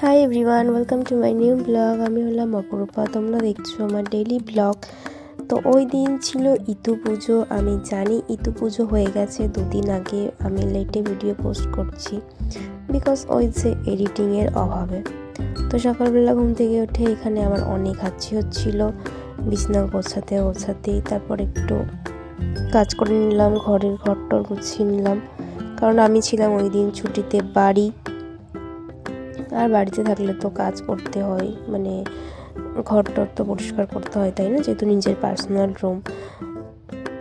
Hi everyone, welcome to my new blog. আমি হলাম অপরূপা, তোমরা দেখছো আমার ডেইলি ব্লগ। তো ওই দিন ছিল ইতু পুজো। আমি জানি ইতু পুজো হয়ে গেছে 2 দিন আগে, আমি লেটে ভিডিও পোস্ট করছি বিকজ ওই যে এডিটিংয়ের অভাবে। তো সকালবেলা ঘুম থেকে উঠে এখানে আমার অনেক হাঁচি হচ্ছিল, বিছনা গোছাতেই তারপর একটু কাজ করে নিলাম, ঘরটর গুছিয়ে নিলাম, কারণ আমি ছিলাম ওই দিন ছুটিতে বাড়ি। আর বাড়িতে থাকলে তো কাজ করতে হয়, মানে ঘরটর তো পরিষ্কার করতে হয়, তাই না, যেহেতু নিজের পার্সোনাল রুম।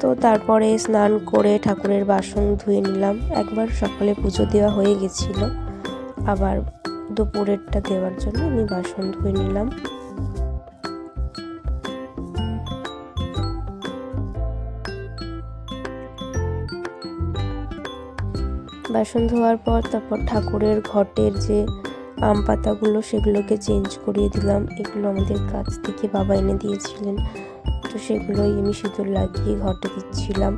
তো তারপরে স্নান করে ঠাকুরের বাসন ধুয়ে নিলাম। একবার সকালে পুজো দেওয়া হয়ে গেছিল, আবার দুপুরেরটা দেওয়ার জন্য আমি বাসন ধুয়ে নিলাম। বাসন ধোয়ার পর তারপর ঠাকুরের ঘটের যে আম পাতাগুলো সেগুলোকে চেঞ্জ করিয়ে দিলাম। এগুলো আমাদের কাছ থেকে বাবা এনে দিয়েছিলেন, তো সেগুলোই আমি সিঁদুর লাগিয়ে ঘটে দিচ্ছিলাম।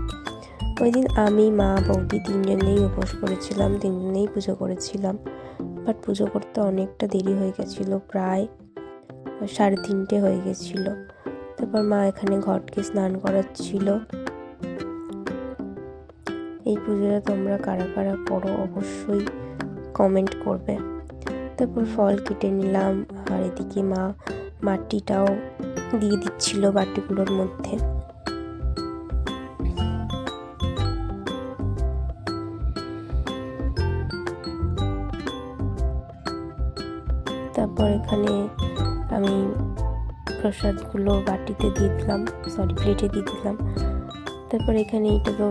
ওই দিন আমি, মা, বৌদি 3জনেই উপোস করেছিলাম, 3জনেই পুজো করেছিলাম। বাট পুজো করতে অনেকটা দেরি হয়ে গেছিলো, প্রায় 3:30 হয়ে গেছিলো। তারপর মা এখানে ঘটকে স্নান করাচ্ছিল। এই পুজোটা তোমরা কারা কারা করো অবশ্যই কমেন্ট করবে। তারপর ফল কেটে নিলাম, আর এদিকে মা মাটিটাও দিয়ে দিচ্ছিল বাটিগুলোর মধ্যে। তারপর এখানে আমি প্রসাদগুলো বাটিতে দিয়ে দিলাম, প্লেটে দিয়ে দিলাম। তারপর এখানে এটা তো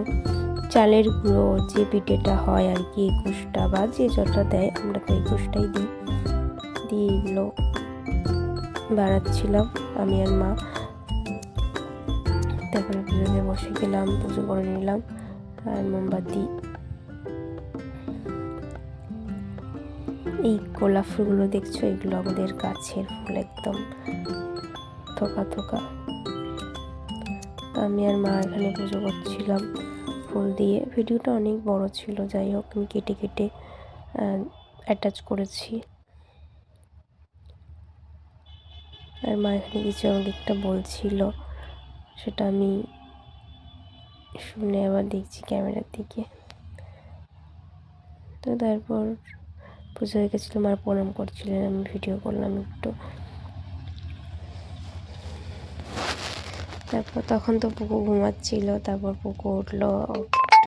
চালের গুঁড়ো, যে পিঠেটা হয় আর কি, 21টা বা যে যতটা দেয়, আমরা তো 21টাই দিই, দিয়ে এগুলো বাড়াচ্ছিলাম আমি আর মা। তারপরে পুজোতে বসে গেলাম, পুজো করে নিলাম। আর মোমবাতি, এই গোলাপ ফুলগুলো দেখছো, এগুলো আমাদের গাছের ফুল, একদম থোকা থোকা। আমি আর মা এখানে পুজো করছিলাম ফুল দিয়ে। ভিডিওটা অনেক বড় ছিল, যাই হোক আমি কেটে কেটে অ্যাটাচ করেছি। আর মা এখানে কিছু আমাকে একটা বলছিল, সেটা আমি শুনে আবার দেখছি ক্যামেরার দিকে। তো তারপর পুজো হয়ে গেছিলো, মার প্রণাম করছিলেন, আমি ভিডিও করলাম একটু। তারপর তখন তো পুকু ঘুমাচ্ছিল, তারপর পুকু উঠলো,